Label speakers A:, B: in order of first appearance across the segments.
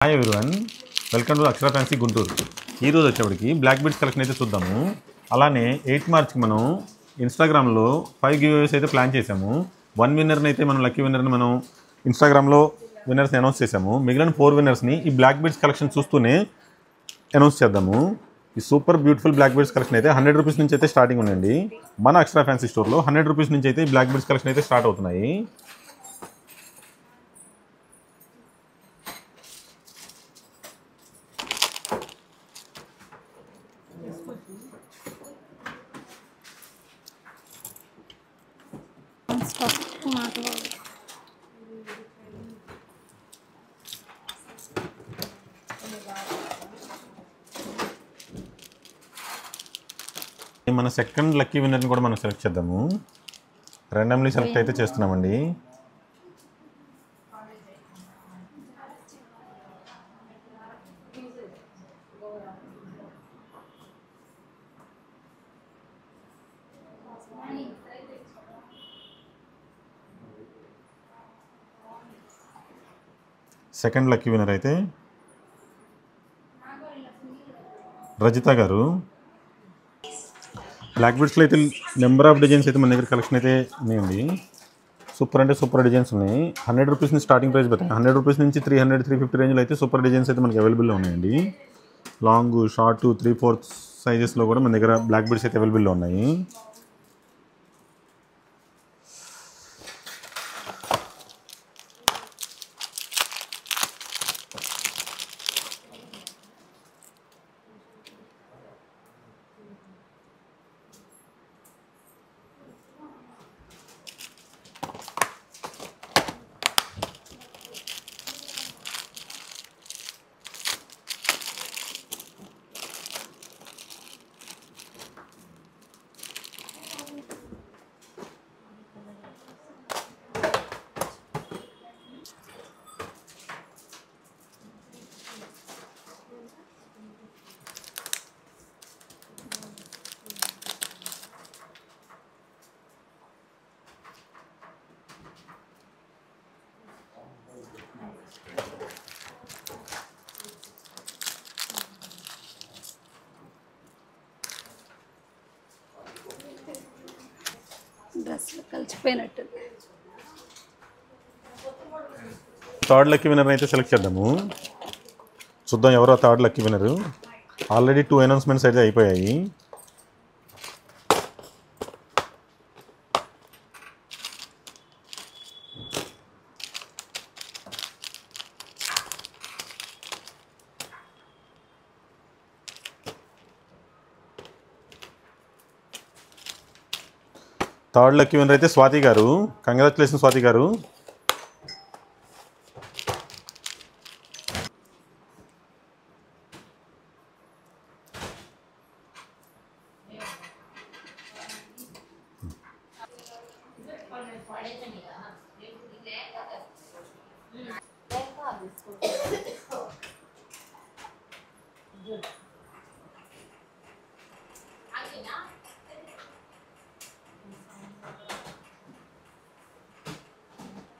A: Hi everyone, welcome to Akshara fancy Guntur. ఈరోజు వచ్చేప్పటికి black beads collection అయితే చూద్దాము. అలానే 8 మార్చ్కి మనం ఇన్స్టాగ్రామ్లో 5 గివ్అవేస్ అయితే ప్లాన్ చేసాము. 1 విన్నర్ని అయితే మనం లక్కీ విన్నర్ని మనం ఇన్స్టాగ్రామ్లో విన్నర్స్ని అనౌన్స్ చేసాము. మిగిలిన 4 విన్నర్స్ని ఈ బ్లాక్ బీడ్స్ కలెక్షన్ చూస్తూనే అనౌన్స్ చేద్దాము. ఈ super beautiful black beads collection అయితే 100 రూపీస్ నుంచి అయితే స్టార్టింగ్ ఉందండి. మన అక్షర ఫ్యాన్సీ స్టోర్లో 100 రూపీస్ నుంచి అయితే ఈ బ్లాక్ బీడ్స్ కలెక్షన్ అయితే స్టార్ట్ అవుతున్నాయి. మన సెకండ్ లక్కీ విన్నర్ని కూడా మనం సెలెక్ట్ చేద్దాము. ర్యాండమ్లీ సెలెక్ట్ అయితే చేస్తున్నామండి. సెకండ్ లక్కీ విన్నర్ అయితే రజిత గారు. బ్లాక్ బీడ్స్లో అయితే నెంబర్ ఆఫ్ డిజైన్స్ అయితే మన దగ్గర కలెక్షన్ అయితే ఉన్నాయండి. సూపర్ అంటే సూపర్ డిజైన్స్ ఉన్నాయి. 100 రూపీస్ నుంచి స్టార్టింగ్ ప్రైస్ పెడతాయి. 100 రూపీస్ నుంచి 300, 350 రేంజ్లో అయితే సూపర్ డిజైన్స్ అయితే మనకి అవైలబుల్లో ఉన్నాయండి. లాంగ్, షార్ట్, 3/4 సైజెస్లో కూడా మన దగ్గర బ్లాక్ బీడ్స్ అయితే అవైలబుల్లో ఉన్నాయి.
B: డ్రెస్లో కలిసిపోయినట్టు.
A: థర్డ్ లక్కీ విన్నర్ అయితే సెలెక్ట్ చేద్దాము. చూద్దాం ఎవరో థర్డ్ లక్కీ విన్నరు. ఆల్రెడీ 2 అనౌన్స్మెంట్స్ అయితే అయిపోయాయి. థర్డ్ లక్కీ విన్నర్ అయితే స్వాతి గారు. కంగ్రాచులేషన్ స్వాతి గారు.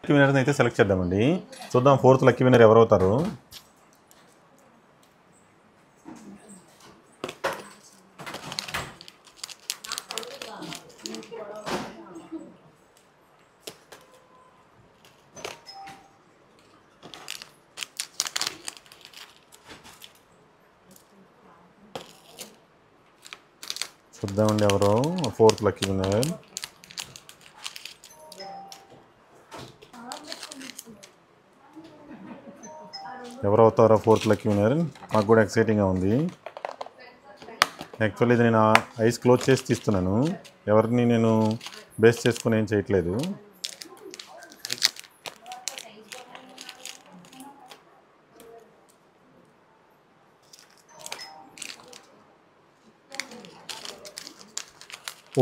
A: లక్కీ విన్నర్ని అయితే సెలెక్ట్ చేద్దామండి. చూద్దాం ఫోర్త్ లక్కీ విన్నర్ ఎవరవుతారు. చూద్దామండి ఎవరో ఫోర్త్ లక్కీ విన్నర్. ఎవరు అవుతారో ఫోర్త్ లక్కీ విన్నర్. మాకు కూడా ఎక్సైటింగ్గా ఉంది. యాక్చువల్లీ ఇది నేను ఐస్ క్లోజ్ చేసి తీస్తున్నాను. ఎవరిని నేను బేస్ చేసుకుని ఏం చేయట్లేదు.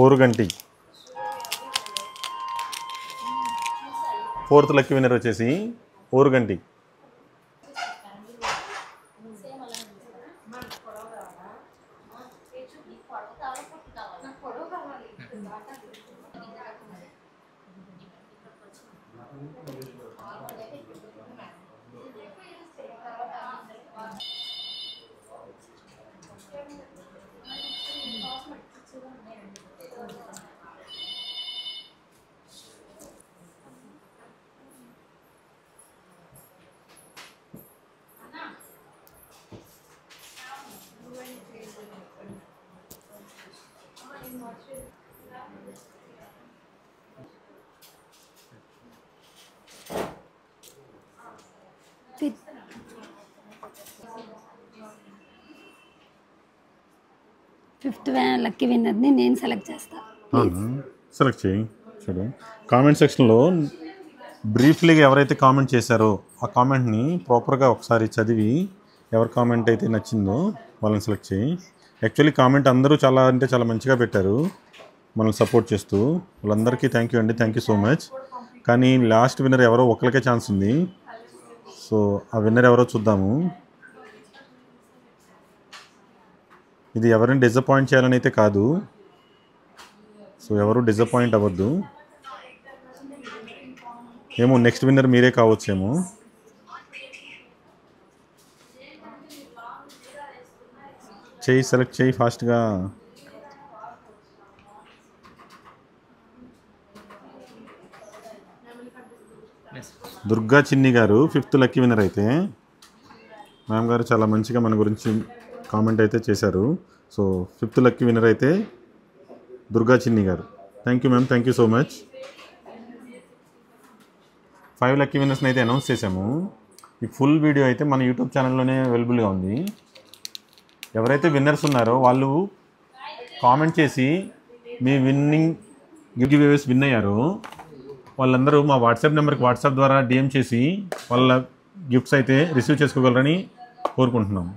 A: ఓరుగంటి. ఫోర్త్ లక్కీ విన్నర్ వచ్చేసి ఓరుగంటి.
B: ఫిఫ్త్ లక్కీ విన్నర్ని నేను సెలెక్ట్ చేస్తాను.
A: సెలెక్ట్ చేయి. చూడు కామెంట్ సెక్షన్లో బ్రీఫ్లీగా ఎవరైతే కామెంట్ చేశారో ఆ కామెంట్ని ప్రాపర్గా ఒకసారి చదివి ఎవరి కామెంట్ అయితే నచ్చిందో వాళ్ళని సెలెక్ట్ చేయి. యాక్చువల్లీ కామెంట్ అందరూ చాలా అంటే చాలా మంచిగా పెట్టారు మనల్ని సపోర్ట్ చేస్తూ. వాళ్ళందరికీ థ్యాంక్ యూ అండి, థ్యాంక్ యూ సో మచ్. కానీ లాస్ట్ విన్నర్ ఎవరో ఒకరికే ఛాన్స్ ఉంది. సో ఆ విన్నర్ ఎవరో చూద్దాము. ఇది ఎవరిని డిసప్పాయింట్ చేయాలని అయితే కాదు, సో ఎవరు డిసప్పాయింట్ అవ్వద్దు. ఏమో నెక్స్ట్ విన్నర్ మీరే కావచ్చేమో. చేయి, సెలెక్ట్ చేయి ఫాస్ట్గా. దుర్గా చిన్ని గారు 5th లక్కీ విన్నర్. అయితే మ్యామ్ గారు చాలా మంచిగా మన గురించి కామెంట్ అయితే చేశారు. సో 5th లక్కీ విన్నర్ అయితే దుర్గా చిన్ని గారు. Thank you ma'am, thank you so much. 5 lucky విన్నర్స్ని అయితే అనౌన్స్ చేసాము. ఈ ఫుల్ వీడియో అయితే మన యూట్యూబ్ ఛానల్లోనే అవైలబుల్గా ఉంది. ఎవరైతే విన్నర్స్ ఉన్నారో వాళ్ళు కామెంట్ చేసి మీ విన్నింగ్ గివ్ అవేస్ విన్ అయ్యారో వాళ్ళందరూ మా వాట్సాప్ నెంబర్కి వాట్సాప్ ద్వారా డిఎం చేసి వాళ్ళ గిఫ్ట్స్ అయితే రిసీవ్ చేసుకోగలరని కోరుకుంటున్నాము.